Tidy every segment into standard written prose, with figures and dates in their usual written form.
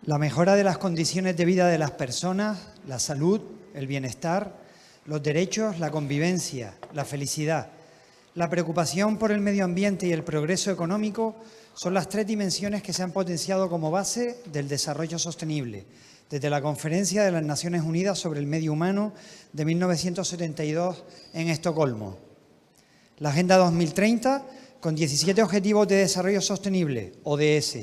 La mejora de las condiciones de vida de las personas, la salud, el bienestar, los derechos, la convivencia, la felicidad, la preocupación por el medio ambiente y el progreso económico son las tres dimensiones que se han potenciado como base del desarrollo sostenible, desde la Conferencia de las Naciones Unidas sobre el Medio Humano de 1972 en Estocolmo. La Agenda 2030, con 17 Objetivos de Desarrollo Sostenible, ODS,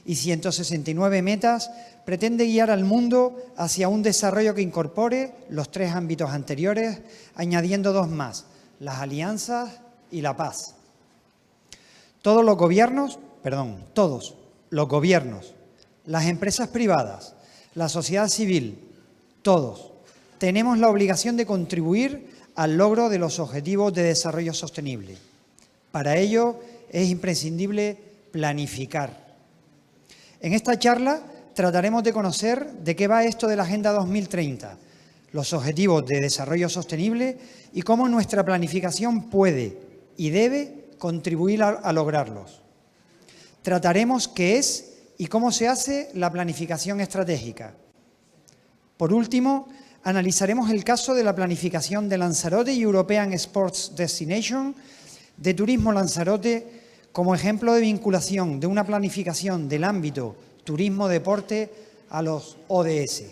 y 169 metas, pretende guiar al mundo hacia un desarrollo que incorpore los tres ámbitos anteriores, añadiendo dos más, las alianzas y la paz. Todos los gobiernos, las empresas privadas, la sociedad civil, todos, tenemos la obligación de contribuir al logro de los Objetivos de Desarrollo Sostenible. Para ello es imprescindible planificar. En esta charla trataremos de conocer de qué va esto de la Agenda 2030, los Objetivos de Desarrollo Sostenible y cómo nuestra planificación puede y debe contribuir a lograrlos. Trataremos qué es y cómo se hace la planificación estratégica. Por último, analizaremos el caso de la planificación de Lanzarote y European Sports Destination, de Turismo Lanzarote, como ejemplo de vinculación de una planificación del ámbito turismo-deporte a los ODS.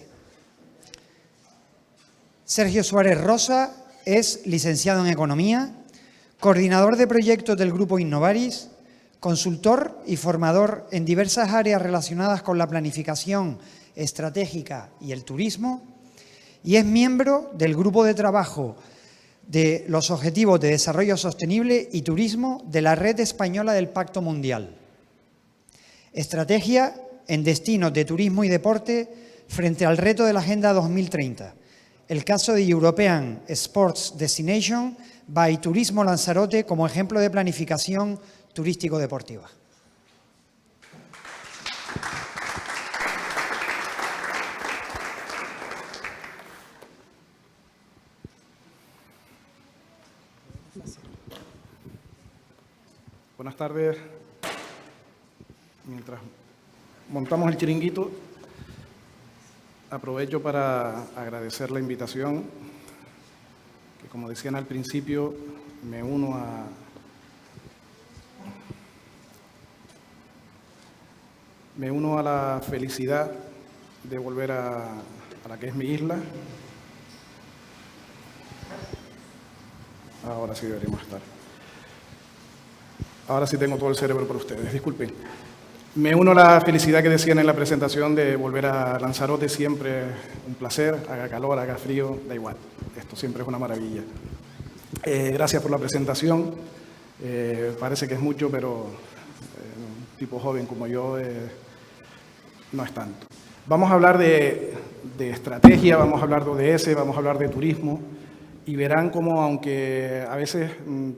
Sergio Suárez Rosa es licenciado en Economía, coordinador de proyectos del Grupo Innovaris, consultor y formador en diversas áreas relacionadas con la planificación estratégica y el turismo, y es miembro del Grupo de Trabajo de los Objetivos de Desarrollo Sostenible y Turismo de la Red Española del Pacto Mundial. Estrategia en destinos de turismo y deporte frente al reto de la Agenda 2030. El caso de European Sports Destination by Turismo Lanzarote como ejemplo de planificación turístico-deportiva. Buenas tardes. Mientras montamos el chiringuito, aprovecho para agradecer la invitación, que como decían al principio, me uno a la felicidad de volver a la que es mi isla. Ahora sí deberíamos estar. Ahora sí tengo todo el cerebro para ustedes, disculpen. Me uno a la felicidad que decían en la presentación de volver a Lanzarote, siempre un placer, haga calor, haga frío, da igual, esto siempre es una maravilla. Gracias por la presentación, parece que es mucho, pero un tipo joven como yo no es tanto. Vamos a hablar de estrategia, vamos a hablar de ODS, vamos a hablar de turismo, y verán cómo, aunque a veces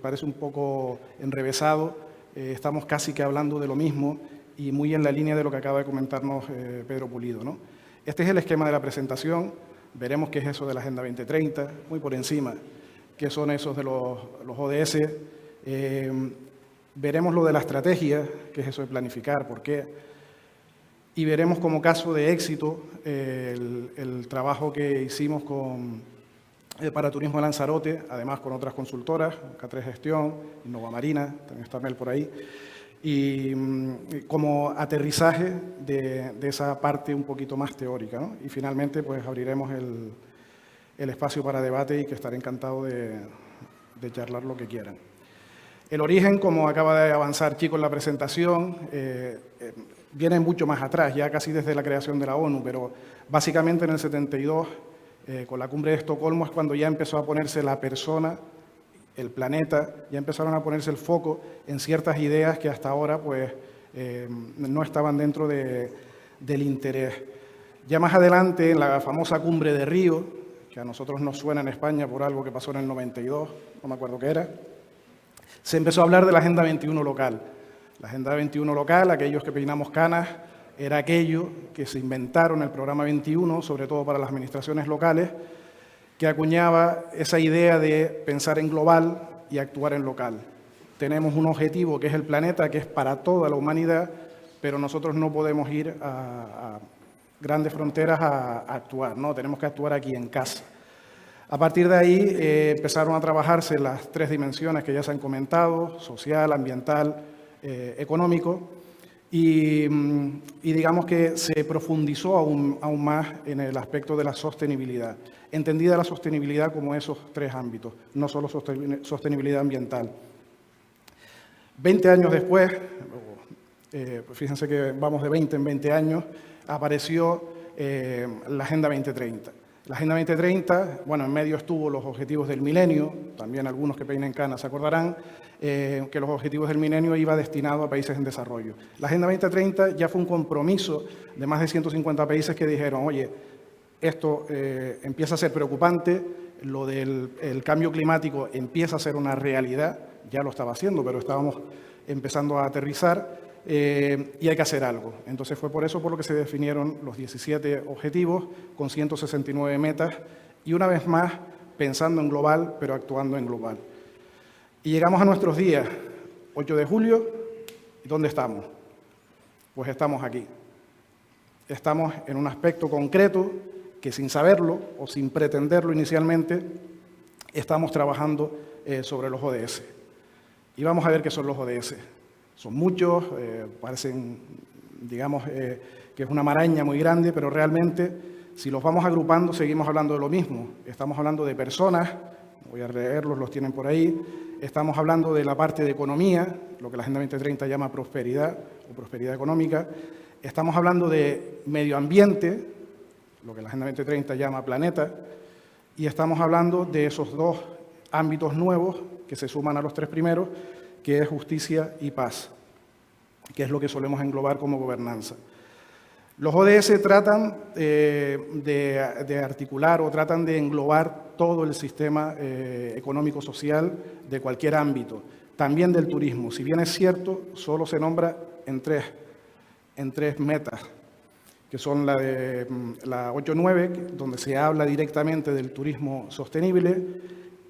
parece un poco enrevesado, estamos casi que hablando de lo mismo y muy en la línea de lo que acaba de comentarnos Pedro Pulido, ¿no? Este es el esquema de la presentación. Veremos qué es eso de la Agenda 2030, muy por encima, qué son esos de los ODS. Veremos lo de la estrategia, qué es eso de planificar, por qué. Y veremos como caso de éxito el trabajo que hicimos para Turismo Lanzarote, además con otras consultoras, K3 Gestión, Innova Marina, también está Mel por ahí, y como aterrizaje de esa parte un poquito más teórica, ¿no? Y finalmente pues abriremos el espacio para debate y que estaré encantado de charlar lo que quieran. El origen, como acaba de avanzar Chico en la presentación, viene mucho más atrás, ya casi desde la creación de la ONU, pero básicamente en el 72, con la cumbre de Estocolmo, es cuando ya empezó a ponerse la persona, el planeta, ya empezaron a ponerse el foco en ciertas ideas que hasta ahora pues, no estaban dentro del interés. Ya más adelante, en la famosa cumbre de Río, que a nosotros nos suena en España por algo que pasó en el 92, no me acuerdo qué era, se empezó a hablar de la Agenda 21 local. La Agenda 21 local, aquellos que peinamos canas, era aquello que se inventaron el programa 21, sobre todo para las administraciones locales, que acuñaba esa idea de pensar en global y actuar en local. Tenemos un objetivo que es el planeta, que es para toda la humanidad, pero nosotros no podemos ir grandes fronteras a actuar, ¿no? Tenemos que actuar aquí en casa. A partir de ahí empezaron a trabajarse las 3 dimensiones que ya se han comentado: social, ambiental, económico, y digamos que se profundizó aún más en el aspecto de la sostenibilidad, entendida la sostenibilidad como esos 3 ámbitos, no solo sostenibilidad ambiental. 20 años después, fíjense que vamos de 20 en 20 años, apareció la Agenda 2030. La Agenda 2030, bueno, en medio estuvo los Objetivos del Milenio, también algunos que peinen canas se acordarán, que los Objetivos del Milenio iba destinado a países en desarrollo. La Agenda 2030 ya fue un compromiso de más de 150 países que dijeron: oye, esto empieza a ser preocupante, lo del cambio climático empieza a ser una realidad, ya lo estaba haciendo, pero estábamos empezando a aterrizar, y hay que hacer algo. Entonces fue por eso por lo que se definieron los 17 objetivos con 169 metas, y una vez más pensando en global, pero actuando en global. Y llegamos a nuestros días, 8 de julio, ¿y dónde estamos? Pues estamos aquí. Estamos en un aspecto concreto que, sin saberlo o sin pretenderlo inicialmente, estamos trabajando sobre los ODS. Y vamos a ver qué son los ODS. Son muchos, parecen, digamos, que es una maraña muy grande, pero realmente, si los vamos agrupando, seguimos hablando de lo mismo. Estamos hablando de personas, voy a leerlos, los tienen por ahí. Estamos hablando de la parte de economía, lo que la Agenda 2030 llama prosperidad o prosperidad económica. Estamos hablando de medio ambiente, lo que la Agenda 2030 llama planeta. Y estamos hablando de esos 2 ámbitos nuevos que se suman a los 3 primeros, que es justicia y paz, que es lo que solemos englobar como gobernanza. Los ODS tratan de articular o tratan de englobar todo el sistema económico-social de cualquier ámbito, también del turismo. Si bien es cierto, solo se nombra en tres metas, que son la 8-9, donde se habla directamente del turismo sostenible.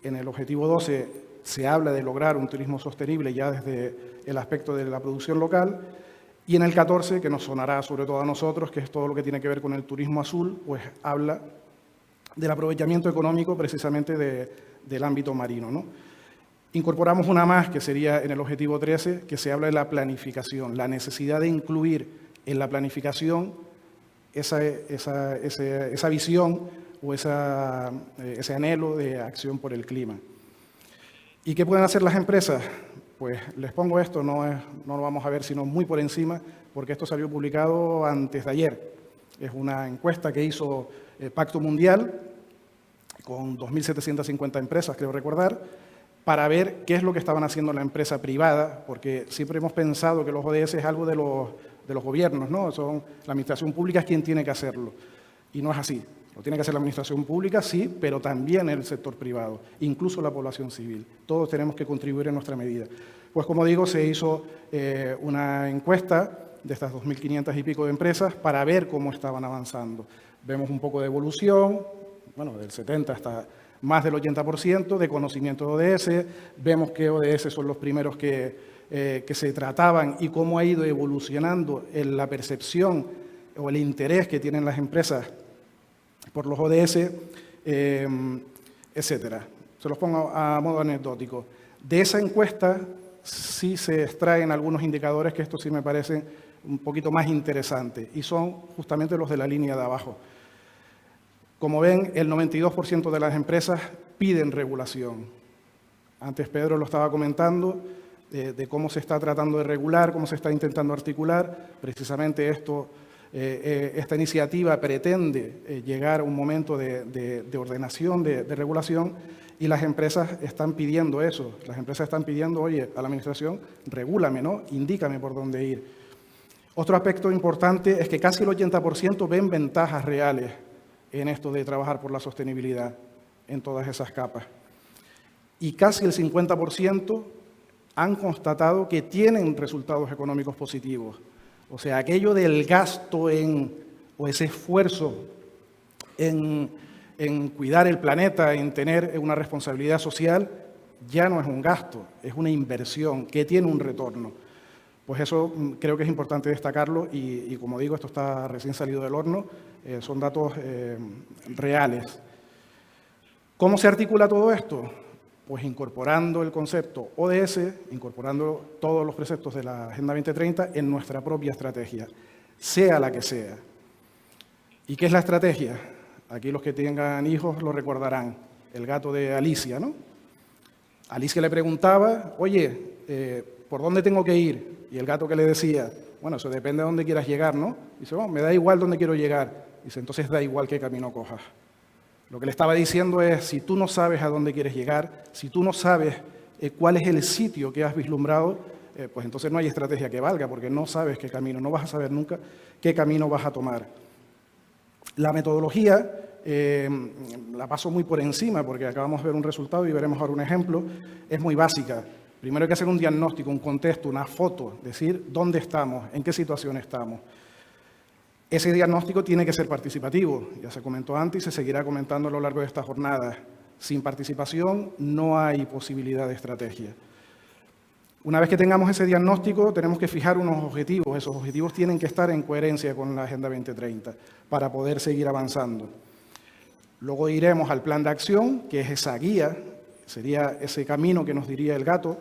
En el objetivo 12 se habla de lograr un turismo sostenible ya desde el aspecto de la producción local. Y en el 14, que nos sonará sobre todo a nosotros, que es todo lo que tiene que ver con el turismo azul, pues habla del aprovechamiento económico precisamente del ámbito marino, ¿no? Incorporamos una más, que sería en el objetivo 13, que se habla de la planificación, la necesidad de incluir en la planificación esa visión o ese anhelo de acción por el clima. ¿Y qué pueden hacer las empresas? Pues les pongo esto, no lo vamos a ver sino muy por encima, porque esto salió publicado antes de ayer. Es una encuesta que hizo Pacto Mundial con 2.750 empresas, creo recordar, para ver qué es lo que estaban haciendo la empresa privada, porque siempre hemos pensado que los ODS es algo de los gobiernos, ¿no? La administración pública es quien tiene que hacerlo, y no es así. Lo tiene que hacer la administración pública, sí, pero también el sector privado, incluso la población civil. Todos tenemos que contribuir en nuestra medida. Pues como digo, se hizo una encuesta de estas 2.500 y pico de empresas para ver cómo estaban avanzando. Vemos un poco de evolución, bueno, del 70 hasta más del 80% de conocimiento de ODS. Vemos que ODS son los primeros que se trataban y cómo ha ido evolucionando en la percepción o el interés que tienen las empresas por los ODS, etcétera. Se los pongo a modo anecdótico. De esa encuesta sí se extraen algunos indicadores que estos sí me parecen un poquito más interesantes, y son justamente los de la línea de abajo. Como ven, el 92% de las empresas piden regulación. Antes Pedro lo estaba comentando, de cómo se está tratando de regular, cómo se está intentando articular. Precisamente esta iniciativa pretende llegar a un momento de ordenación, de regulación, y las empresas están pidiendo eso. Las empresas están pidiendo, oye, a la administración, regúlame, ¿no? Indícame por dónde ir. Otro aspecto importante es que casi el 80% ven ventajas reales en esto de trabajar por la sostenibilidad en todas esas capas. Y casi el 50% han constatado que tienen resultados económicos positivos. O sea, aquello del gasto o ese esfuerzo en cuidar el planeta, en tener una responsabilidad social, ya no es un gasto, es una inversión que tiene un retorno. Pues eso creo que es importante destacarlo y como digo, esto está recién salido del horno, son datos reales. ¿Cómo se articula todo esto? Pues incorporando el concepto ODS, incorporando todos los preceptos de la Agenda 2030 en nuestra propia estrategia, sea la que sea. ¿Y qué es la estrategia? Aquí los que tengan hijos lo recordarán, el gato de Alicia, ¿no? Alicia le preguntaba, oye, ¿por dónde tengo que ir? Y el gato que le decía, bueno, eso depende de dónde quieras llegar, ¿no? Dice, bueno, me da igual dónde quiero llegar. Dice, entonces da igual qué camino cojas. Lo que le estaba diciendo es, si tú no sabes a dónde quieres llegar, si tú no sabes cuál es el sitio que has vislumbrado, pues entonces no hay estrategia que valga, porque no sabes qué camino, no vas a saber nunca qué camino vas a tomar. La metodología la paso muy por encima, porque acabamos de ver un resultado y veremos ahora un ejemplo, es muy básica. Primero hay que hacer un diagnóstico, un contexto, una foto, decir dónde estamos, en qué situación estamos. Ese diagnóstico tiene que ser participativo, ya se comentó antes y se seguirá comentando a lo largo de esta jornada. Sin participación no hay posibilidad de estrategia. Una vez que tengamos ese diagnóstico, tenemos que fijar unos objetivos. Esos objetivos tienen que estar en coherencia con la Agenda 2030 para poder seguir avanzando. Luego iremos al plan de acción, que es esa guía, sería ese camino que nos diría el gato,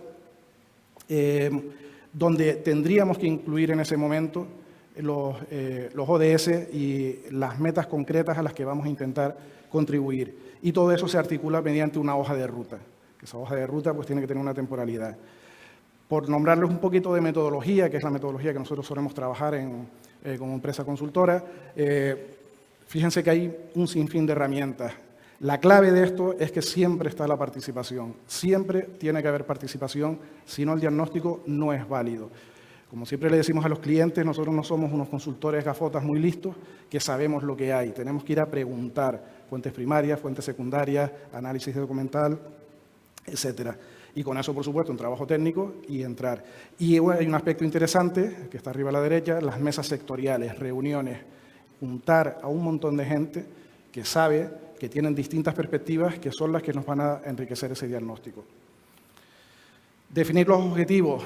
donde tendríamos que incluir en ese momento los ODS y las metas concretas a las que vamos a intentar contribuir. Y todo eso se articula mediante una hoja de ruta. Esa hoja de ruta pues tiene que tener una temporalidad. Por nombrarles un poquito de metodología, que es la metodología que nosotros solemos trabajar como empresa consultora, fíjense que hay un sinfín de herramientas. La clave de esto es que siempre está la participación. Siempre tiene que haber participación, si no el diagnóstico no es válido. Como siempre le decimos a los clientes, nosotros no somos unos consultores gafotas muy listos que sabemos lo que hay. Tenemos que ir a preguntar fuentes primarias, fuentes secundarias, análisis documental, etcétera. Y con eso, por supuesto, un trabajo técnico y entrar. Y hay un aspecto interesante, que está arriba a la derecha, las mesas sectoriales, reuniones, juntar a un montón de gente que sabe, que tienen distintas perspectivas, que son las que nos van a enriquecer ese diagnóstico. Definir los objetivos.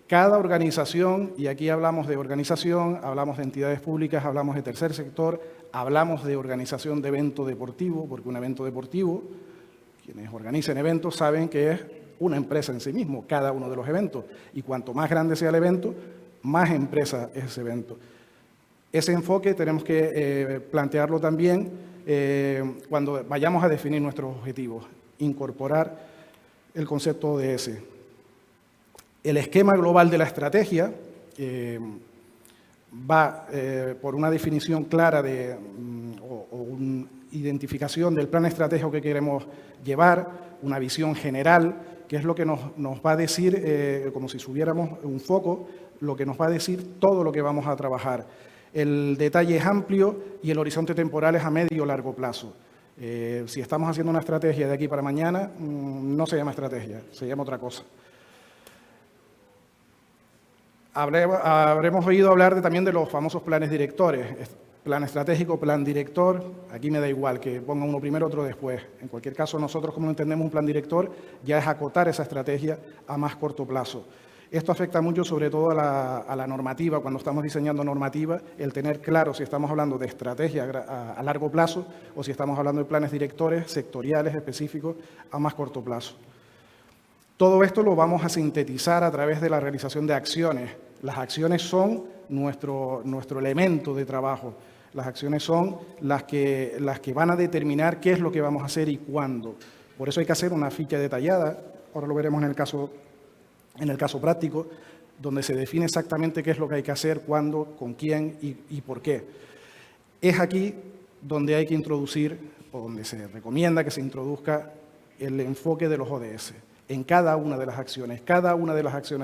Cada organización, y aquí hablamos de organización, hablamos de entidades públicas, hablamos de tercer sector, hablamos de organización de evento deportivo, porque un evento deportivo, quienes organizan eventos saben que es una empresa en sí mismo, cada uno de los eventos. Y cuanto más grande sea el evento, más empresa es ese evento. Ese enfoque tenemos que plantearlo también cuando vayamos a definir nuestros objetivos, incorporar el concepto ODS. El esquema global de la estrategia va por una definición clara o una identificación del plan estratégico que queremos llevar, una visión general, que es lo que nos va a decir, como si subiéramos un foco, lo que nos va a decir todo lo que vamos a trabajar. El detalle es amplio y el horizonte temporal es a medio o largo plazo. Si estamos haciendo una estrategia de aquí para mañana, no se llama estrategia, se llama otra cosa. Habremos oído hablar también de los famosos planes directores. Plan estratégico, plan director, aquí me da igual que ponga uno primero, otro después. En cualquier caso, nosotros como entendemos un plan director ya es acotar esa estrategia a más corto plazo. Esto afecta mucho sobre todo a la normativa, cuando estamos diseñando normativa, el tener claro si estamos hablando de estrategia a largo plazo o si estamos hablando de planes directores sectoriales específicos a más corto plazo. Todo esto lo vamos a sintetizar a través de la realización de acciones. Las acciones son nuestro elemento de trabajo. Las acciones son las que van a determinar qué es lo que vamos a hacer y cuándo. Por eso hay que hacer una ficha detallada, ahora lo veremos en el caso práctico, donde se define exactamente qué es lo que hay que hacer, cuándo, con quién y por qué. Es aquí donde hay que introducir, o donde se recomienda que se introduzca el enfoque de los ODS. En cada una de las acciones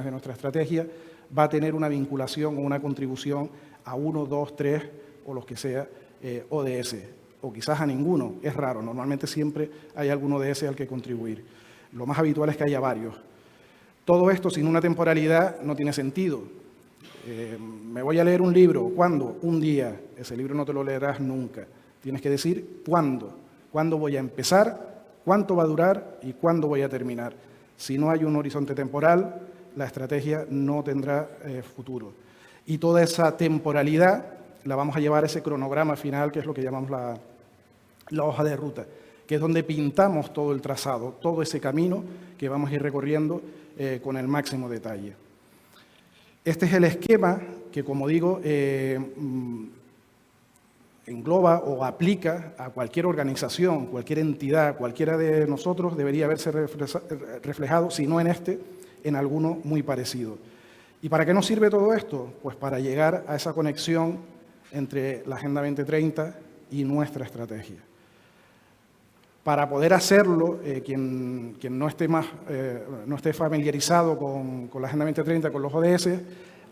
de nuestra estrategia va a tener una vinculación o una contribución a 1, 2, 3 o los que sea ODS, o quizás a ninguno, es raro, normalmente siempre hay algún ODS al que contribuir. Lo más habitual es que haya varios. Todo esto sin una temporalidad no tiene sentido. Me voy a leer un libro, ¿cuándo? Un día, ese libro no te lo leerás nunca. Tienes que decir cuándo voy a empezar, cuánto va a durar y cuándo voy a terminar. Si no hay un horizonte temporal, la estrategia no tendrá futuro. Y toda esa temporalidad la vamos a llevar a ese cronograma final, que es lo que llamamos la hoja de ruta, que es donde pintamos todo el trazado, todo ese camino que vamos a ir recorriendo con el máximo detalle. Este es el esquema que, como digo, engloba o aplica a cualquier organización, cualquier entidad, cualquiera de nosotros debería verse reflejado, si no en este, en alguno muy parecido. ¿Y para qué nos sirve todo esto? Pues para llegar a esa conexión entre la Agenda 2030 y nuestra estrategia. Para poder hacerlo, quien no esté familiarizado con la Agenda 2030, con los ODS,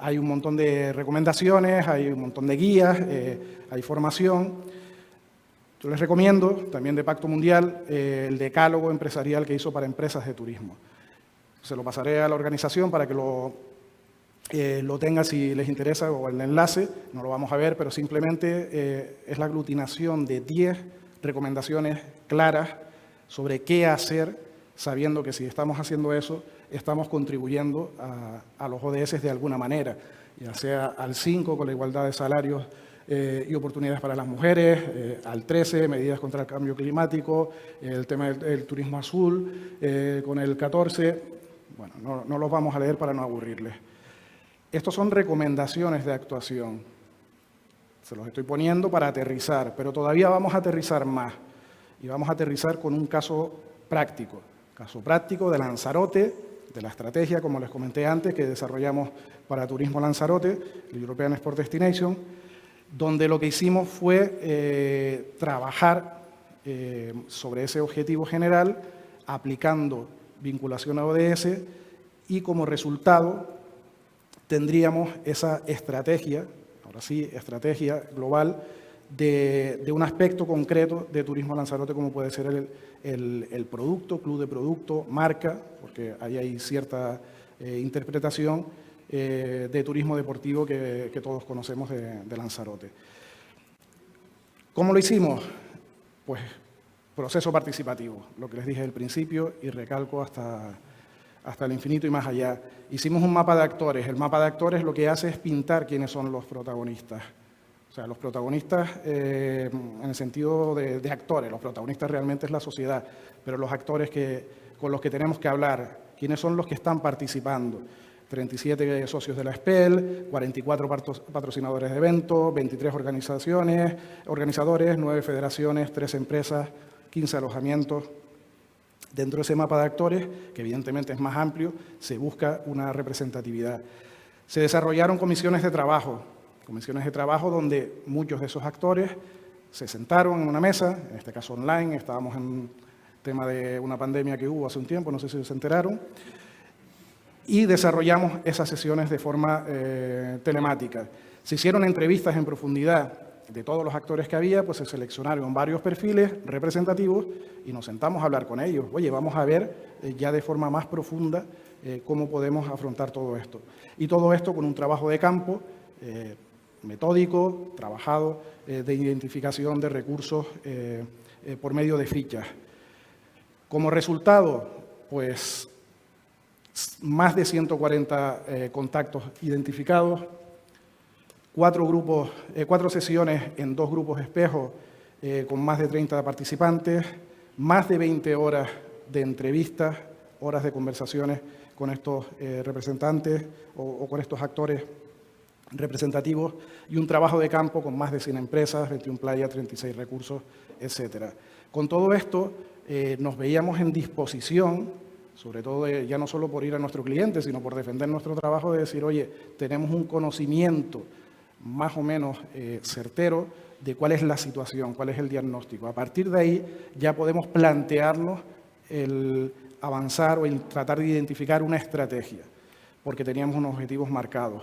hay un montón de recomendaciones, hay un montón de guías, hay formación. Yo les recomiendo, también de Pacto Mundial, el decálogo empresarial que hizo para empresas de turismo. Se lo pasaré a la organización para que lo tenga si les interesa, o el enlace, no lo vamos a ver, pero simplemente es la aglutinación de 10 recomendaciones claras sobre qué hacer, sabiendo que si estamos haciendo eso, estamos contribuyendo a los ODS de alguna manera, ya sea al 5, con la igualdad de salarios y oportunidades para las mujeres, al 13, medidas contra el cambio climático, el tema del turismo azul, con el 14, bueno, no los vamos a leer para no aburrirles. Estos son recomendaciones de actuación. Se los estoy poniendo para aterrizar, pero todavía vamos a aterrizar más. Y vamos a aterrizar con un caso práctico de Lanzarote, de la estrategia, como les comenté antes, que desarrollamos para Turismo Lanzarote, el European Export Destination, donde lo que hicimos fue trabajar sobre ese objetivo general, aplicando vinculación a ODS, y como resultado tendríamos esa estrategia, ahora sí, estrategia global de un aspecto concreto de Turismo Lanzarote, como puede ser el producto, club de producto, marca, porque ahí hay cierta interpretación de turismo deportivo que todos conocemos de Lanzarote. ¿Cómo lo hicimos? Pues proceso participativo, lo que les dije al principio y recalco hasta el infinito y más allá. Hicimos un mapa de actores. El mapa de actores lo que hace es pintar quiénes son los protagonistas. O sea, los protagonistas en el sentido de actores. Los protagonistas realmente es la sociedad, pero los actores con los que tenemos que hablar, quiénes son los que están participando. 37 socios de la SPEL, 44 patrocinadores de eventos, 23 organizadores, 9 federaciones, 3 empresas, 15 alojamientos. Dentro de ese mapa de actores, que evidentemente es más amplio, se busca una representatividad. Se desarrollaron comisiones de trabajo donde muchos de esos actores se sentaron en una mesa, en este caso online, estábamos en tema de una pandemia que hubo hace un tiempo, no sé si se enteraron, y desarrollamos esas sesiones de forma telemática. Se hicieron entrevistas en profundidad de todos los actores que había, pues se seleccionaron varios perfiles representativos y nos sentamos a hablar con ellos. Oye, vamos a ver ya de forma más profunda cómo podemos afrontar todo esto. Y todo esto con un trabajo de campo metódico, trabajado, de identificación de recursos por medio de fichas. Como resultado, pues más de 140 contactos identificados, 4 sesiones en 2 grupos espejos con más de 30 participantes, más de 20 horas de entrevistas, horas de conversaciones con estos representantes o con estos actores representativos y un trabajo de campo con más de 100 empresas, 21 playas, 36 recursos, etc. Con todo esto nos veíamos en disposición, sobre todo ya no solo por ir a nuestro cliente, sino por defender nuestro trabajo, de decir, oye, tenemos un conocimiento más o menos certero de cuál es la situación, cuál es el diagnóstico. A partir de ahí ya podemos plantearnos el avanzar o el tratar de identificar una estrategia, porque teníamos unos objetivos marcados.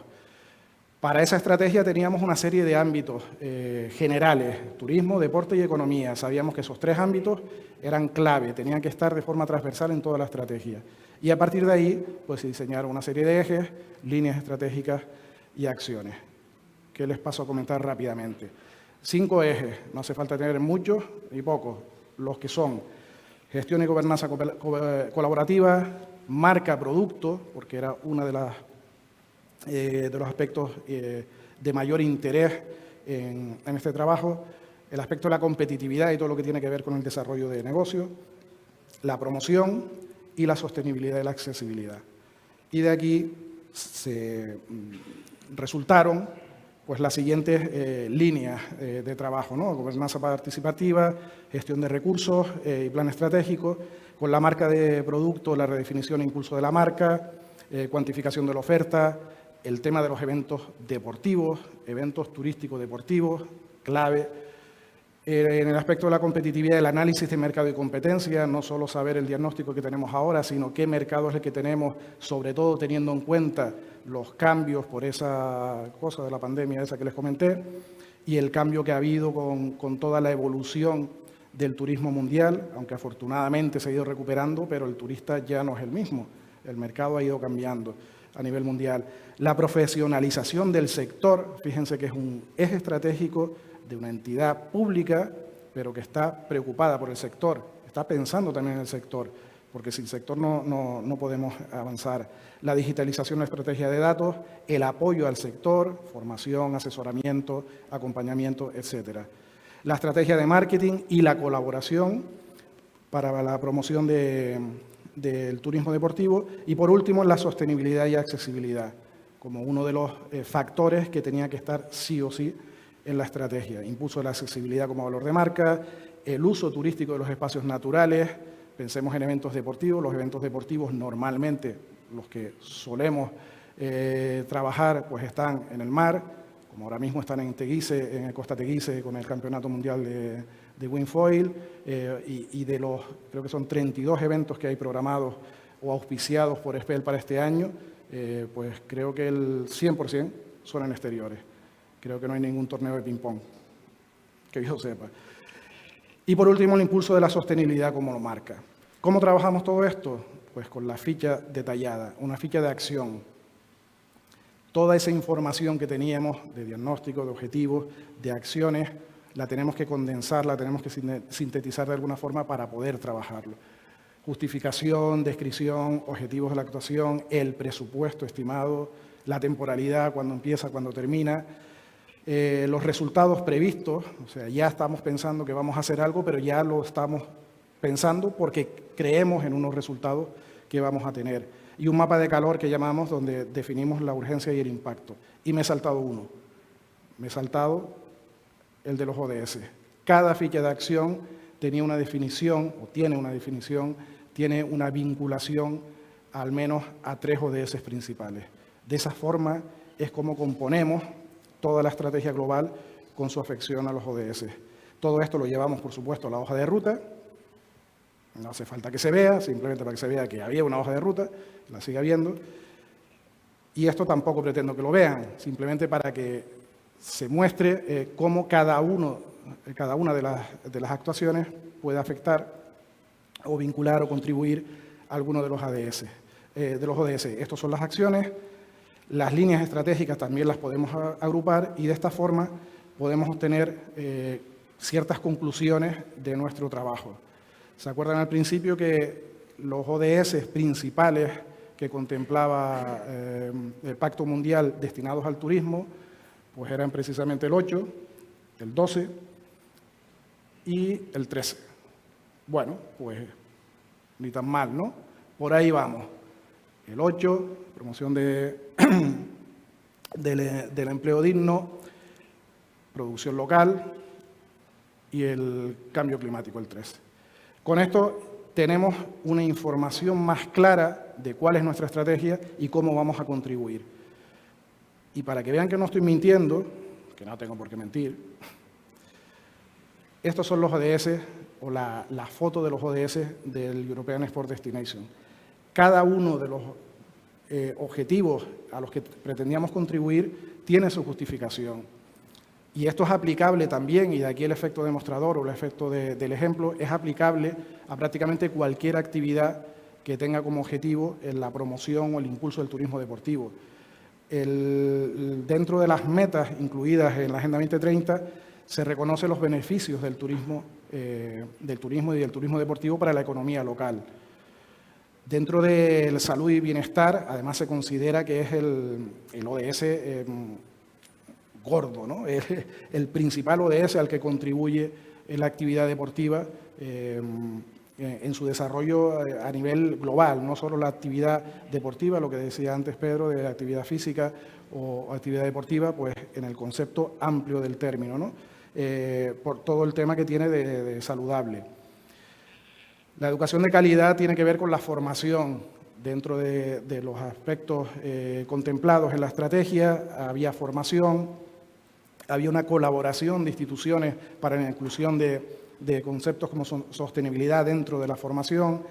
Para esa estrategia teníamos una serie de ámbitos generales, turismo, deporte y economía. Sabíamos que esos 3 ámbitos eran clave, tenían que estar de forma transversal en toda la estrategia. Y a partir de ahí, pues se diseñaron una serie de ejes, líneas estratégicas y acciones. ¿Qué les paso a comentar rápidamente? 5 ejes, no hace falta tener muchos ni pocos, los que son gestión y gobernanza colaborativa, marca producto, porque era uno de los aspectos de mayor interés en este trabajo, el aspecto de la competitividad y todo lo que tiene que ver con el desarrollo de negocio, la promoción y la sostenibilidad y la accesibilidad. Y de aquí se resultaron pues, las siguientes líneas de trabajo, ¿no? Gobernanza participativa, gestión de recursos y plan estratégico, con la marca de producto, la redefinición e impulso de la marca, cuantificación de la oferta, el tema de los eventos deportivos, eventos turísticos deportivos, clave. En el aspecto de la competitividad, el análisis de mercado y competencia, no solo saber el diagnóstico que tenemos ahora, sino qué mercado es el que tenemos, sobre todo teniendo en cuenta los cambios por esa cosa de la pandemia esa que les comenté, y el cambio que ha habido con toda la evolución del turismo mundial, aunque afortunadamente se ha ido recuperando, pero el turista ya no es el mismo, el mercado ha ido cambiando a nivel mundial. La profesionalización del sector, fíjense que es un eje estratégico de una entidad pública, pero que está preocupada por el sector, está pensando también en el sector, porque sin sector no podemos avanzar. La digitalización, la estrategia de datos, el apoyo al sector, formación, asesoramiento, acompañamiento, etcétera. La estrategia de marketing y la colaboración para la promoción del turismo deportivo. Y por último, la sostenibilidad y accesibilidad, como uno de los factores que tenía que estar sí o sí en la estrategia. Impulso de la accesibilidad como valor de marca, el uso turístico de los espacios naturales, pensemos en eventos deportivos. Los eventos deportivos normalmente, los que solemos trabajar, pues están en el mar, como ahora mismo están en Teguise, en Costa Teguise, con el Campeonato Mundial de Wingfoil, y de los, creo que son 32 eventos que hay programados o auspiciados por SPEL para este año, pues creo que el 100% son en exteriores. Creo que no hay ningún torneo de ping-pong, que yo sepa. Y por último, el impulso de la sostenibilidad como marca. ¿Cómo trabajamos todo esto? Pues con la ficha detallada, una ficha de acción. Toda esa información que teníamos de diagnóstico, de objetivos, de acciones, la tenemos que condensar, la tenemos que sintetizar de alguna forma para poder trabajarlo. Justificación, descripción, objetivos de la actuación, el presupuesto estimado, la temporalidad, cuándo empieza, cuándo termina, los resultados previstos, o sea, ya estamos pensando que vamos a hacer algo, pero ya lo estamos pensando porque creemos en unos resultados que vamos a tener. Y un mapa de calor que llamamos, donde definimos la urgencia y el impacto. Y me he saltado uno. Me he saltado el de los ODS. Cada ficha de acción tenía una definición, o tiene una definición, tiene una vinculación al menos a 3 ODS principales. De esa forma es como componemos toda la estrategia global con su afección a los ODS. Todo esto lo llevamos, por supuesto, a la hoja de ruta. No hace falta que se vea, simplemente para que se vea que había una hoja de ruta, la siga viendo. Y esto tampoco pretendo que lo vean, simplemente para que se muestre cómo cada una de las actuaciones puede afectar o vincular o contribuir a alguno de los ODS. Estas son las acciones. Las líneas estratégicas también las podemos agrupar y de esta forma podemos obtener ciertas conclusiones de nuestro trabajo. ¿Se acuerdan al principio que los ODS principales que contemplaba el Pacto Mundial destinados al turismo, pues eran precisamente el 8, el 12 y el 13? Bueno, pues ni tan mal, ¿no? Por ahí vamos. El 8, promoción del empleo digno, producción local, y el cambio climático, el 13. Con esto tenemos una información más clara de cuál es nuestra estrategia y cómo vamos a contribuir. Y para que vean que no estoy mintiendo, que no tengo por qué mentir, estos son los ODS, o la foto de los ODS del European Sport Destination. Cada uno de los objetivos a los que pretendíamos contribuir tiene su justificación. Y esto es aplicable también, y de aquí el efecto demostrador o el efecto del ejemplo, es aplicable a prácticamente cualquier actividad que tenga como objetivo la promoción o el impulso del turismo deportivo. Dentro de las metas incluidas en la Agenda 2030 se reconocen los beneficios del turismo y del turismo deportivo para la economía local. Dentro de la salud y bienestar, además se considera que es el ODS gordo, ¿no? El principal ODS al que contribuye la actividad deportiva en su desarrollo a nivel global, no solo la actividad deportiva, lo que decía antes Pedro, de actividad física o actividad deportiva, pues en el concepto amplio del término, ¿no? Por todo el tema que tiene de saludable. La educación de calidad tiene que ver con la formación dentro de los aspectos contemplados en la estrategia. Había formación, había una colaboración de instituciones para la inclusión de conceptos como sostenibilidad dentro de la formación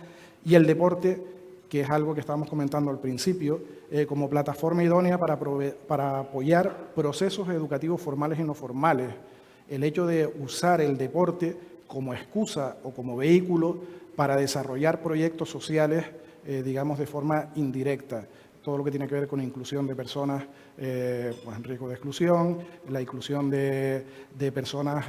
y el deporte, que es algo que estábamos comentando al principio, como plataforma idónea para apoyar procesos educativos formales y no formales. El hecho de usar el deporte como excusa o como vehículo para desarrollar proyectos sociales, digamos, de forma indirecta. Todo lo que tiene que ver con inclusión de personas pues en riesgo de exclusión, la inclusión de personas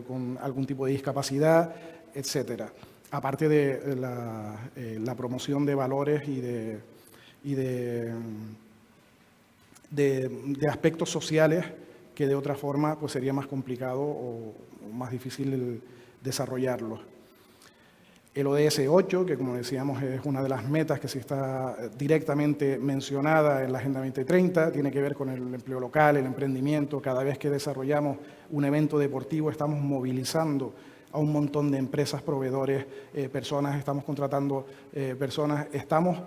con algún tipo de discapacidad, etcétera. Aparte de la promoción de valores y de aspectos sociales que de otra forma pues sería más complicado o más difícil desarrollarlos. El ODS 8, que como decíamos es una de las metas que sí está directamente mencionada en la Agenda 2030, tiene que ver con el empleo local, el emprendimiento. Cada vez que desarrollamos un evento deportivo estamos movilizando a un montón de empresas, proveedores, personas, estamos contratando personas, estamos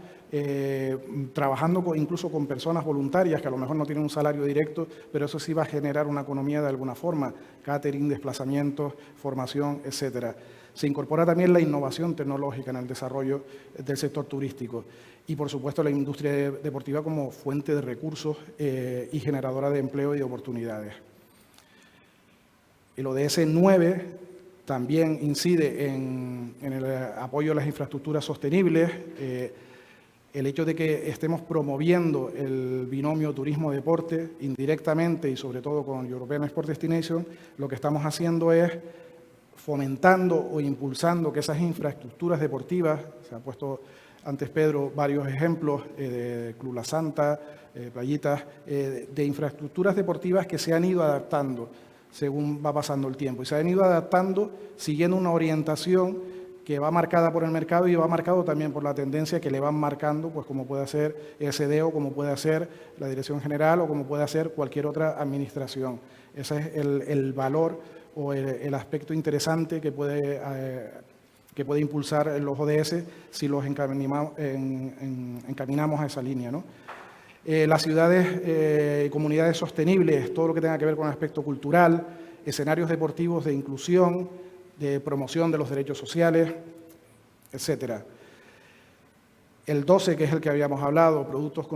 trabajando incluso con personas voluntarias que a lo mejor no tienen un salario directo, pero eso sí va a generar una economía de alguna forma, catering, desplazamientos, formación, etcétera. Se incorpora también la innovación tecnológica en el desarrollo del sector turístico y, por supuesto, la industria deportiva como fuente de recursos y generadora de empleo y de oportunidades. El ODS 9 también incide en el apoyo a las infraestructuras sostenibles. El hecho de que estemos promoviendo el binomio turismo-deporte indirectamente y sobre todo con European Sport Destination, lo que estamos haciendo es fomentando o impulsando que esas infraestructuras deportivas, se ha puesto antes Pedro varios ejemplos de Club La Santa, Playitas, de infraestructuras deportivas que se han ido adaptando según va pasando el tiempo y se han ido adaptando siguiendo una orientación que va marcada por el mercado y va marcado también por la tendencia que le van marcando, pues como puede ser el CDO, como puede ser la Dirección General o como puede ser cualquier otra administración. Ese es el valor o el aspecto interesante que puede impulsar los ODS si los encaminamos a esa línea, ¿no? Las ciudades y comunidades sostenibles, todo lo que tenga que ver con el aspecto cultural, escenarios deportivos de inclusión, de promoción de los derechos sociales, etcétera. El 12, que es el que habíamos hablado, productos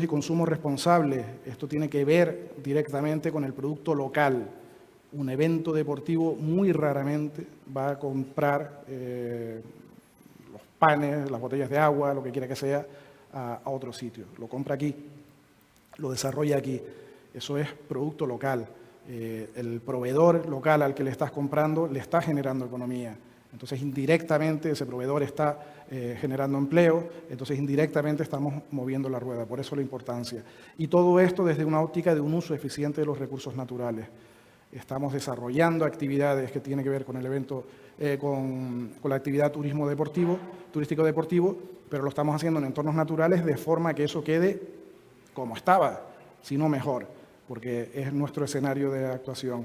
y consumo responsable. Esto tiene que ver directamente con el producto local. Un evento deportivo muy raramente va a comprar los panes, las botellas de agua, lo que quiera que sea, a otro sitio. Lo compra aquí, lo desarrolla aquí. Eso es producto local. El proveedor local al que le estás comprando le está generando economía. Entonces, indirectamente, ese proveedor está generando empleo, entonces indirectamente estamos moviendo la rueda, por eso la importancia. Y todo esto desde una óptica de un uso eficiente de los recursos naturales. Estamos desarrollando actividades que tienen que ver con el evento, con la actividad turístico-deportivo, pero lo estamos haciendo en entornos naturales de forma que eso quede como estaba, si no mejor, porque es nuestro escenario de actuación.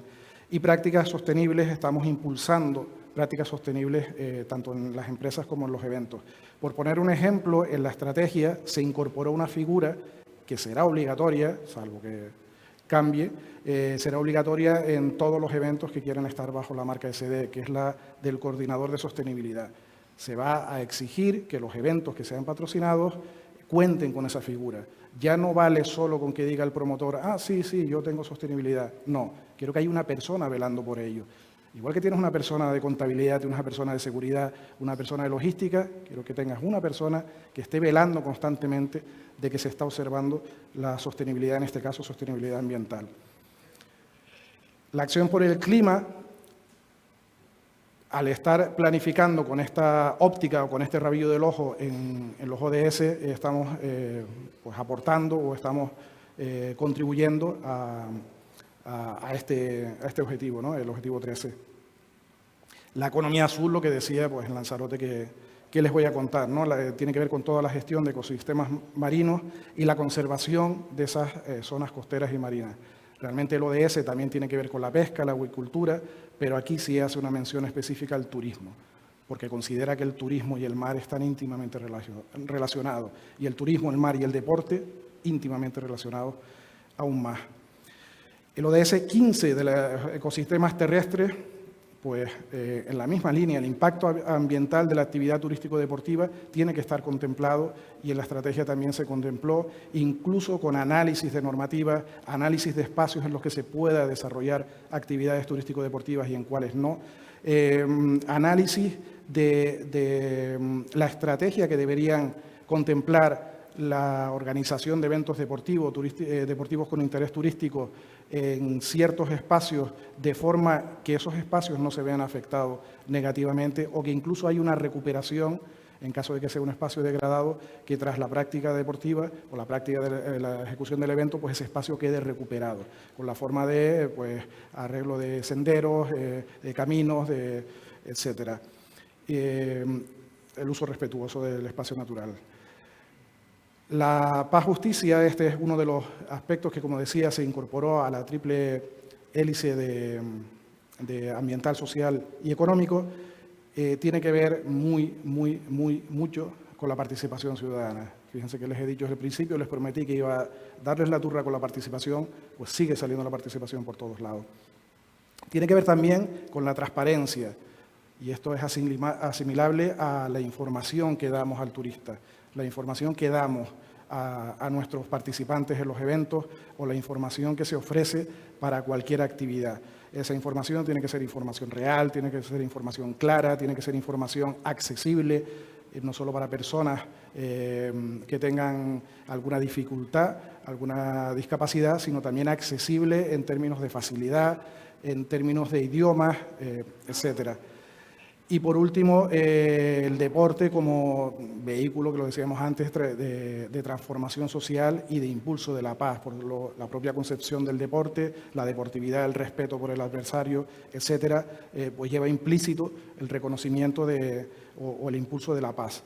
Y prácticas sostenibles, estamos impulsando prácticas sostenibles tanto en las empresas como en los eventos. Por poner un ejemplo, en la estrategia se incorporó una figura que será obligatoria, salvo que cambie, será obligatoria en todos los eventos que quieran estar bajo la marca SD, que es la del coordinador de sostenibilidad. Se va a exigir que los eventos que sean patrocinados cuenten con esa figura. Ya no vale solo con que diga el promotor, sí, yo tengo sostenibilidad. No, quiero que haya una persona velando por ello. Igual que tienes una persona de contabilidad, una persona de seguridad, una persona de logística, quiero que tengas una persona que esté velando constantemente de que se está observando la sostenibilidad, en este caso sostenibilidad ambiental. La acción por el clima al estar planificando con esta óptica o con este rabillo del ojo en los ODS, estamos pues aportando o estamos contribuyendo a este objetivo, ¿no? El objetivo 13. La economía azul, lo que decía pues, en Lanzarote que les voy a contar, ¿no? Tiene que ver con toda la gestión de ecosistemas marinos y la conservación de esas zonas costeras y marinas. Realmente el ODS también tiene que ver con la pesca, la acuicultura, pero aquí sí hace una mención específica al turismo, porque considera que el turismo y el mar están íntimamente relacionados, y el turismo, el mar y el deporte íntimamente relacionados aún más. El ODS 15 de los ecosistemas terrestres, pues en la misma línea, el impacto ambiental de la actividad turístico-deportiva tiene que estar contemplado y en la estrategia también se contempló, incluso con análisis de normativa, análisis de espacios en los que se pueda desarrollar actividades turístico-deportivas y en cuáles no, análisis de la estrategia que deberían contemplar la organización de eventos deportivos con interés turístico en ciertos espacios, de forma que esos espacios no se vean afectados negativamente o que incluso hay una recuperación, en caso de que sea un espacio degradado, que tras la práctica deportiva o la práctica de la ejecución del evento, pues ese espacio quede recuperado, con la forma de pues, arreglo de senderos, de caminos, etcétera. El uso respetuoso del espacio natural. La paz justicia, este es uno de los aspectos que, como decía, se incorporó a la triple hélice de ambiental, social y económico, tiene que ver mucho con la participación ciudadana. Fíjense que les he dicho desde el principio, les prometí que iba a darles la turra con la participación, pues sigue saliendo la participación por todos lados. Tiene que ver también con la transparencia, y esto es asimilable a la información que damos al turista, la información que damos a nuestros participantes en los eventos o la información que se ofrece para cualquier actividad. Esa información tiene que ser información real, tiene que ser información clara, tiene que ser información accesible, no solo para personas que tengan alguna dificultad, alguna discapacidad, sino también accesible en términos de facilidad, en términos de idiomas, etcétera. Y por último, el deporte como vehículo, que lo decíamos antes, de transformación social y de impulso de la paz, por la propia concepción del deporte, la deportividad, el respeto por el adversario, etcétera, pues lleva implícito el reconocimiento o el impulso de la paz.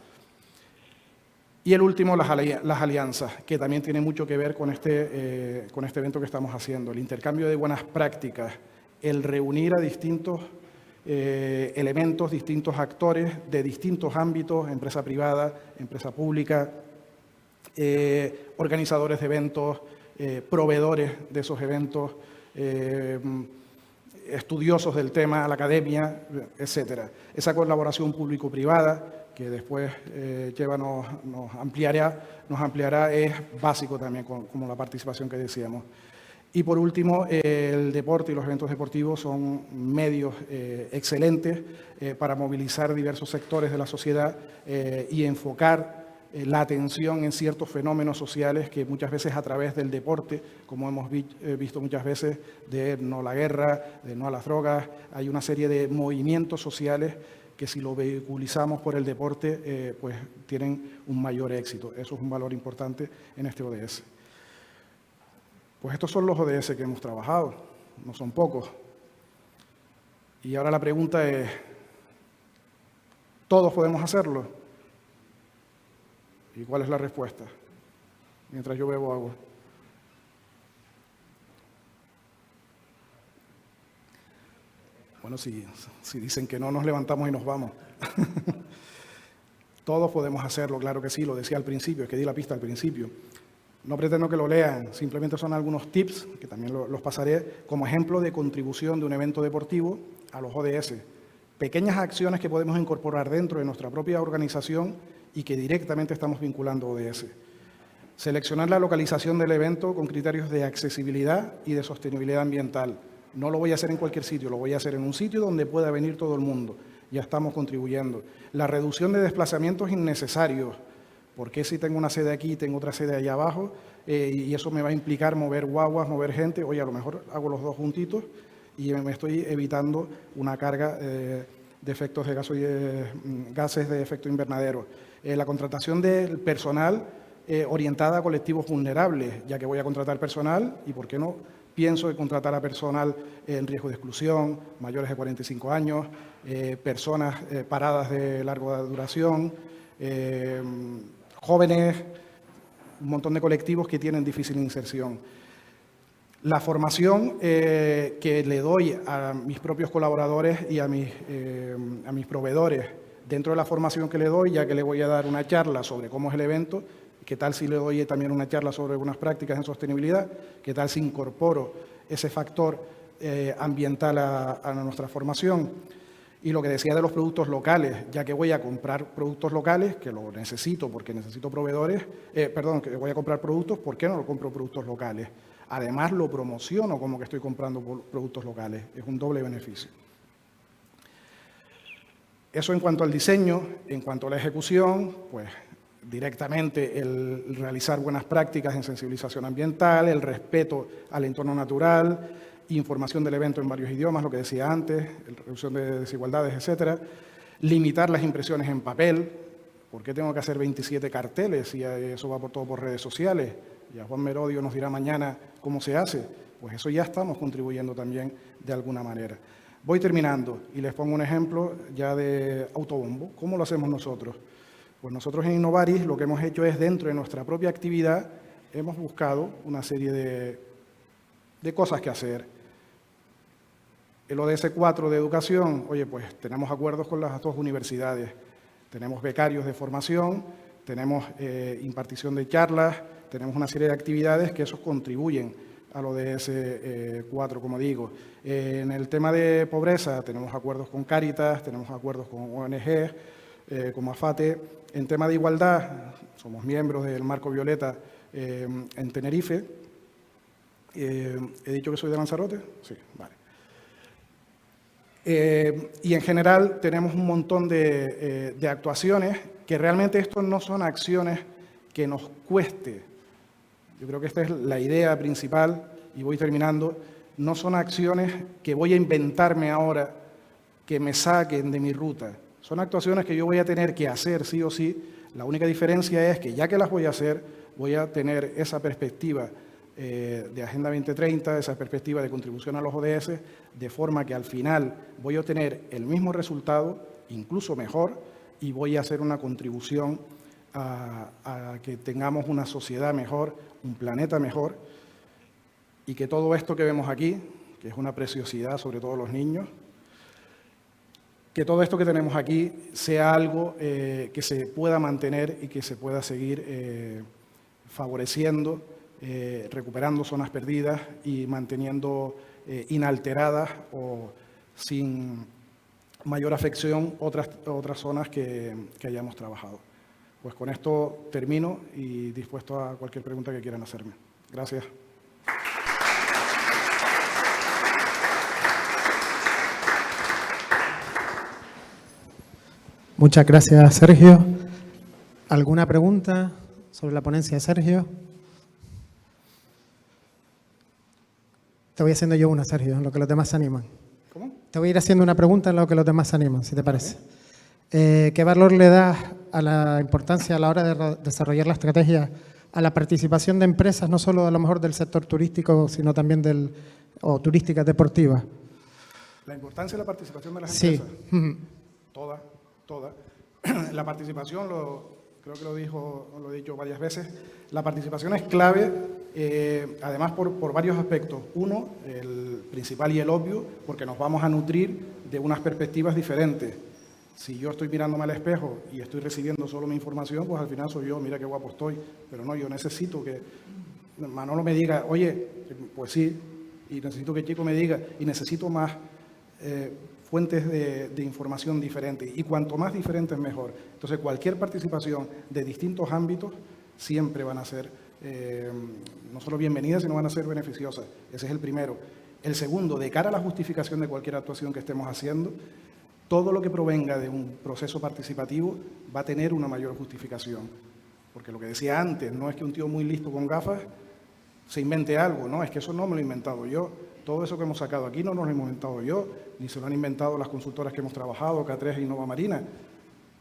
Y el último, las alianzas, que también tiene mucho que ver con este evento que estamos haciendo, el intercambio de buenas prácticas, el reunir a distintos elementos, distintos actores de distintos ámbitos, empresa privada, empresa pública, organizadores de eventos, proveedores de esos eventos, estudiosos del tema, la academia, etcétera. Esa colaboración público-privada, que después nos ampliará, es básico también, como la participación que decíamos. Y por último, el deporte y los eventos deportivos son medios excelentes para movilizar diversos sectores de la sociedad y enfocar la atención en ciertos fenómenos sociales que muchas veces a través del deporte, como hemos visto muchas veces, de no a la guerra, de no a las drogas, hay una serie de movimientos sociales que si lo vehiculizamos por el deporte, pues tienen un mayor éxito. Eso es un valor importante en este ODS. Pues estos son los ODS que hemos trabajado, no son pocos. Y ahora la pregunta es, ¿todos podemos hacerlo? ¿Y cuál es la respuesta? Mientras yo bebo agua. Bueno, si dicen que no, nos levantamos y nos vamos. Todos podemos hacerlo, claro que sí, lo decía al principio, es que di la pista al principio. No pretendo que lo lean, simplemente son algunos tips, que también los pasaré, como ejemplo de contribución de un evento deportivo a los ODS. Pequeñas acciones que podemos incorporar dentro de nuestra propia organización y que directamente estamos vinculando a ODS. Seleccionar la localización del evento con criterios de accesibilidad y de sostenibilidad ambiental. No lo voy a hacer en cualquier sitio, lo voy a hacer en un sitio donde pueda venir todo el mundo. Ya estamos contribuyendo. La reducción de desplazamientos innecesarios. ¿Por qué si tengo una sede aquí y tengo otra sede allá abajo? Y eso me va a implicar mover guaguas, mover gente. Oye, a lo mejor hago los dos juntitos y me estoy evitando una carga efectos de gases de efecto invernadero. La contratación del personal orientada a colectivos vulnerables, ya que voy a contratar personal y, ¿por qué no?, pienso en contratar a personal en riesgo de exclusión, mayores de 45 años, personas paradas de larga duración, jóvenes, un montón de colectivos que tienen difícil inserción. La formación que le doy a mis propios colaboradores y a mis proveedores, dentro de la formación que le doy, ya que le voy a dar una charla sobre cómo es el evento, ¿qué tal si le doy también una charla sobre algunas prácticas en sostenibilidad? ¿Qué tal si incorporo ese factor ambiental a nuestra formación? Y lo que decía de los productos locales, ya que voy a comprar productos locales, que lo necesito porque necesito proveedores, que voy a comprar productos, ¿por qué no lo compro productos locales? Además, lo promociono como que estoy comprando productos locales. Es un doble beneficio. Eso en cuanto al diseño. En cuanto a la ejecución, pues directamente el realizar buenas prácticas en sensibilización ambiental, el respeto al entorno natural, información del evento en varios idiomas, lo que decía antes, reducción de desigualdades, etcétera. Limitar las impresiones en papel. ¿Por qué tengo que hacer 27 carteles si eso va todo por redes sociales? Ya Juan Merodio nos dirá mañana cómo se hace. Pues eso ya estamos contribuyendo también de alguna manera. Voy terminando y les pongo un ejemplo ya de autobombo. ¿Cómo lo hacemos nosotros? Pues nosotros en Innovaris lo que hemos hecho es, dentro de nuestra propia actividad, hemos buscado una serie de cosas que hacer. El ODS 4 de educación, oye, pues tenemos acuerdos con las dos universidades. Tenemos becarios de formación, tenemos impartición de charlas, tenemos una serie de actividades que esos contribuyen al ODS 4, como digo. En el tema de pobreza tenemos acuerdos con Cáritas, tenemos acuerdos con ONG, como AFATE. En tema de igualdad, somos miembros del Marco Violeta en Tenerife. ¿He dicho que soy de Lanzarote? Sí, vale. Y en general tenemos un montón de actuaciones que realmente estos no son acciones que nos cueste. Yo creo que esta es la idea principal, y voy terminando. No son acciones que voy a inventarme ahora que me saquen de mi ruta. Son actuaciones que yo voy a tener que hacer sí o sí. La única diferencia es que ya que las voy a hacer, voy a tener esa perspectiva de Agenda 2030, esa perspectiva de contribución a los ODS, de forma que al final voy a obtener el mismo resultado, incluso mejor, y voy a hacer una contribución a que tengamos una sociedad mejor, un planeta mejor, y que todo esto que vemos aquí, que es una preciosidad, sobre todo los niños, que todo esto que tenemos aquí sea algo que se pueda mantener y que se pueda seguir favoreciendo, recuperando zonas perdidas y manteniendo inalteradas o sin mayor afección otras zonas que hayamos trabajado. Pues con esto termino y dispuesto a cualquier pregunta que quieran hacerme. Gracias. Muchas gracias, Sergio. ¿Alguna pregunta sobre la ponencia de Sergio? Te voy haciendo yo una, Sergio, en lo que los demás se animan. ¿Cómo? Te voy a ir haciendo una pregunta en lo que los demás se animan, si te parece. ¿Qué valor le das a la importancia a la hora de desarrollar la estrategia a la participación de empresas, no solo a lo mejor del sector turístico, sino también o turísticas deportivas? La importancia de la participación de las Sí. empresas. Toda. La participación, creo que lo he dicho varias veces, la participación es clave, además por varios aspectos. Uno, el principal y el obvio, porque nos vamos a nutrir de unas perspectivas diferentes. Si yo estoy mirándome al espejo y estoy recibiendo solo mi información, pues al final soy yo, mira qué guapo estoy. Pero no, yo necesito que Manolo me diga, oye, pues sí, y necesito que Chico me diga, y necesito más fuentes de información diferentes. Y cuanto más diferentes, mejor. Entonces, cualquier participación de distintos ámbitos siempre van a ser no solo bienvenidas, sino van a ser beneficiosas. Ese es el primero. El segundo, de cara a la justificación de cualquier actuación que estemos haciendo, todo lo que provenga de un proceso participativo va a tener una mayor justificación. Porque lo que decía antes, no es que un tío muy listo con gafas se invente algo, no, es que eso no me lo he inventado yo. Todo eso que hemos sacado aquí no nos lo he inventado yo, ni se lo han inventado las consultoras que hemos trabajado, K3 y Nova Marina.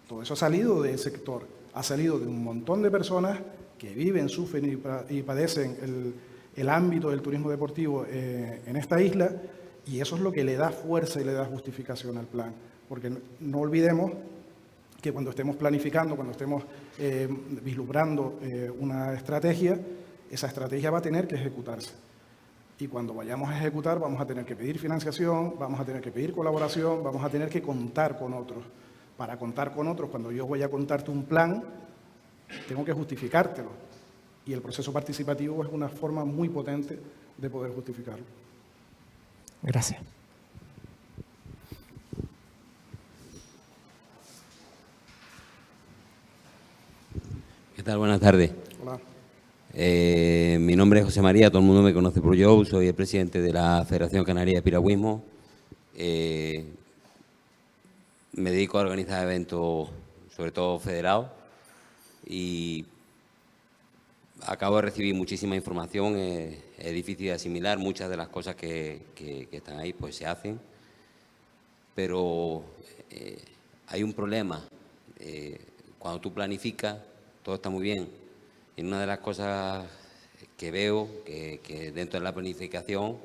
Todo eso ha salido del sector, ha salido de un montón de personas que viven, sufren y padecen el ámbito del turismo deportivo en esta isla, y eso es lo que le da fuerza y le da justificación al plan. Porque no olvidemos que cuando estemos planificando, cuando estemos vislumbrando una estrategia, esa estrategia va a tener que ejecutarse. Y cuando vayamos a ejecutar vamos a tener que pedir financiación, vamos a tener que pedir colaboración, vamos a tener que contar con otros. Para contar con otros, cuando yo voy a contarte un plan, tengo que justificártelo. Y el proceso participativo es una forma muy potente de poder justificarlo. Gracias. ¿Qué tal? Buenas tardes. Hola. Mi nombre es José María, todo el mundo me conoce por Joe, soy el presidente de la Federación Canaria de Piragüismo. Me dedico a organizar eventos, sobre todo federados, y acabo de recibir muchísima información, es difícil de asimilar, muchas de las cosas que están ahí pues se hacen, pero hay un problema. Cuando tú planificas, todo está muy bien. Y una de las cosas que veo que dentro de la planificación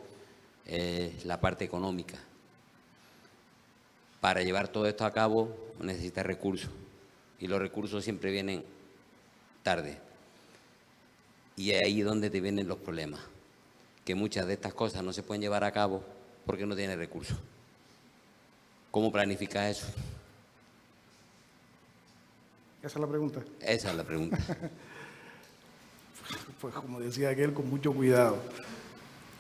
es la parte económica. Para llevar todo esto a cabo necesitas recursos, y los recursos siempre vienen tarde. Y es ahí donde te vienen los problemas, que muchas de estas cosas no se pueden llevar a cabo porque no tienes recursos. ¿Cómo planificas eso? ¿Esa es la pregunta? Esa es la pregunta. Pues como decía aquel, con mucho cuidado.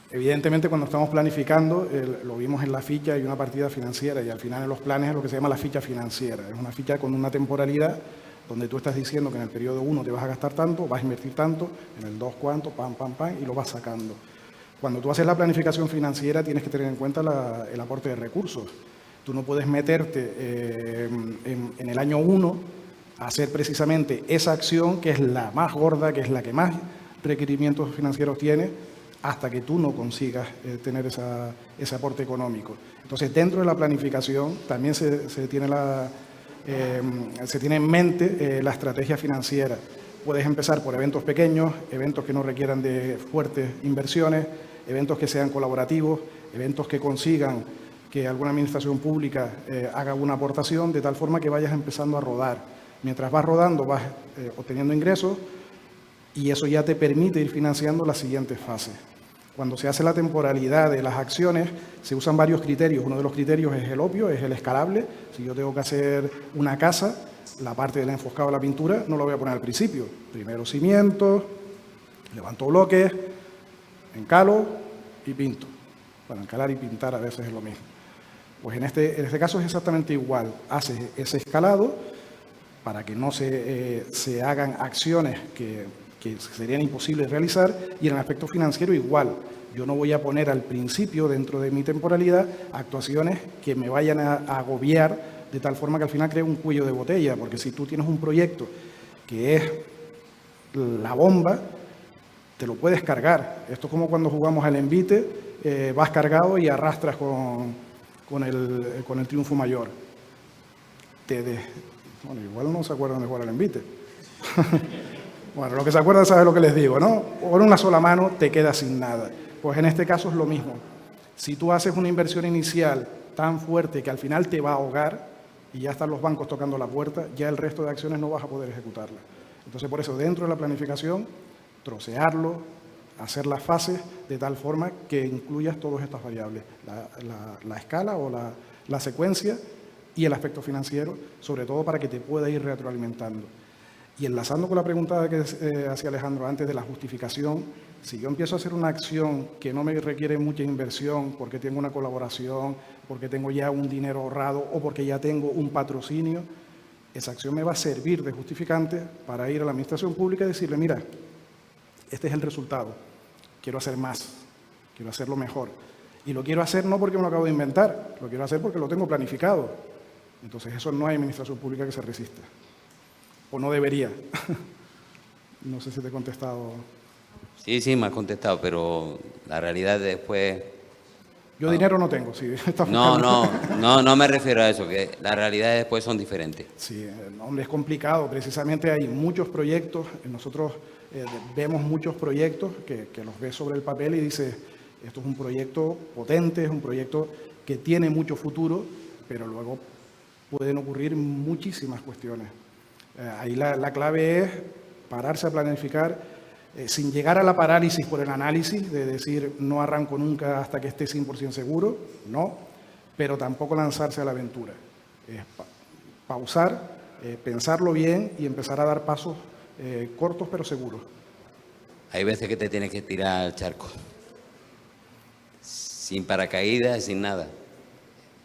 Evidentemente, cuando estamos planificando, lo vimos en la ficha, hay una partida financiera, y al final en los planes es lo que se llama la ficha financiera. Es una ficha con una temporalidad donde tú estás diciendo que en el periodo 1 te vas a gastar tanto, vas a invertir tanto, en el 2 cuánto, pam, pam, pam, y lo vas sacando. Cuando tú haces la planificación financiera tienes que tener en cuenta el aporte de recursos. Tú no puedes meterte en el año 1 a hacer precisamente esa acción que es la más gorda, que es la que más requerimientos financieros tiene, hasta que tú no consigas tener ese aporte económico. Entonces, dentro de la planificación también se tiene en mente la estrategia financiera. Puedes empezar por eventos pequeños, eventos que no requieran de fuertes inversiones, eventos que sean colaborativos, eventos que consigan que alguna administración pública haga una aportación, de tal forma que vayas empezando a rodar. Mientras vas rodando, vas obteniendo ingresos, y eso ya te permite ir financiando las siguientes fases. Cuando se hace la temporalidad de las acciones, se usan varios criterios. Uno de los criterios es el obvio, es el escalable. Si yo tengo que hacer una casa, la parte del enfoscado de la pintura no lo voy a poner al principio. Primero cimientos, levanto bloques, encalo y pinto. Bueno, encalar y pintar a veces es lo mismo. Pues en este caso es exactamente igual. Haces ese escalado para que no se hagan acciones que serían imposibles realizar, y en el aspecto financiero igual. Yo no voy a poner al principio, dentro de mi temporalidad, actuaciones que me vayan a agobiar de tal forma que al final cree un cuello de botella, porque si tú tienes un proyecto que es la bomba, te lo puedes cargar. Esto es como cuando jugamos al envite, vas cargado y arrastras con el triunfo mayor. Bueno, igual no se acuerdan de jugar al envite. Bueno, lo que se acuerdan sabe lo que les digo, ¿no? Con una sola mano te quedas sin nada. Pues en este caso es lo mismo. Si tú haces una inversión inicial tan fuerte que al final te va a ahogar y ya están los bancos tocando la puerta, ya el resto de acciones no vas a poder ejecutarlas. Entonces, por eso, dentro de la planificación, trocearlo, hacer las fases de tal forma que incluyas todas estas variables, la escala o la secuencia y el aspecto financiero, sobre todo para que te pueda ir retroalimentando. Y enlazando con la pregunta que hacía Alejandro antes de la justificación, si yo empiezo a hacer una acción que no me requiere mucha inversión, porque tengo una colaboración, porque tengo ya un dinero ahorrado o porque ya tengo un patrocinio, esa acción me va a servir de justificante para ir a la administración pública y decirle, mira, este es el resultado, quiero hacer más, quiero hacerlo mejor. Y lo quiero hacer no porque me lo acabo de inventar, lo quiero hacer porque lo tengo planificado. Entonces, eso no hay administración pública que se resista. ¿O no debería? No sé si te he contestado. Sí, me has contestado, pero la realidad después Yo dinero no tengo, sí. Estás No, buscando. no me refiero a eso, que las realidades después son diferentes. Sí, hombre, es complicado. Precisamente hay muchos proyectos. Nosotros vemos muchos proyectos que los ves sobre el papel y dices, esto es un proyecto potente, es un proyecto que tiene mucho futuro, pero luego pueden ocurrir muchísimas cuestiones. Ahí la clave es pararse a planificar sin llegar a la parálisis por el análisis, de decir no arranco nunca hasta que esté 100% seguro, no, pero tampoco lanzarse a la aventura. Es pausar, pensarlo bien y empezar a dar pasos cortos pero seguros. Hay veces que te tienes que tirar al charco, sin paracaídas, sin nada.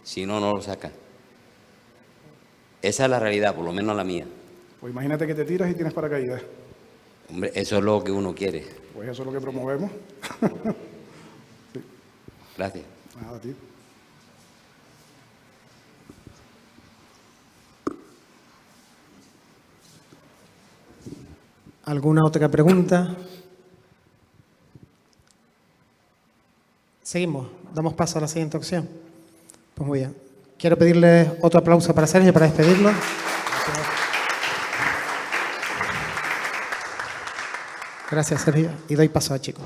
Si no, no lo sacas. Esa es la realidad, por lo menos la mía. Pues imagínate que te tiras y tienes paracaídas. Hombre, eso es lo que uno quiere. Pues eso es lo que promovemos. Gracias. Nada, a ti. ¿Alguna otra pregunta? Seguimos, damos paso a la siguiente opción. Pues muy bien. Quiero pedirles otro aplauso para Sergio, para despedirlo. Gracias, Sergio. Y doy paso a Chico.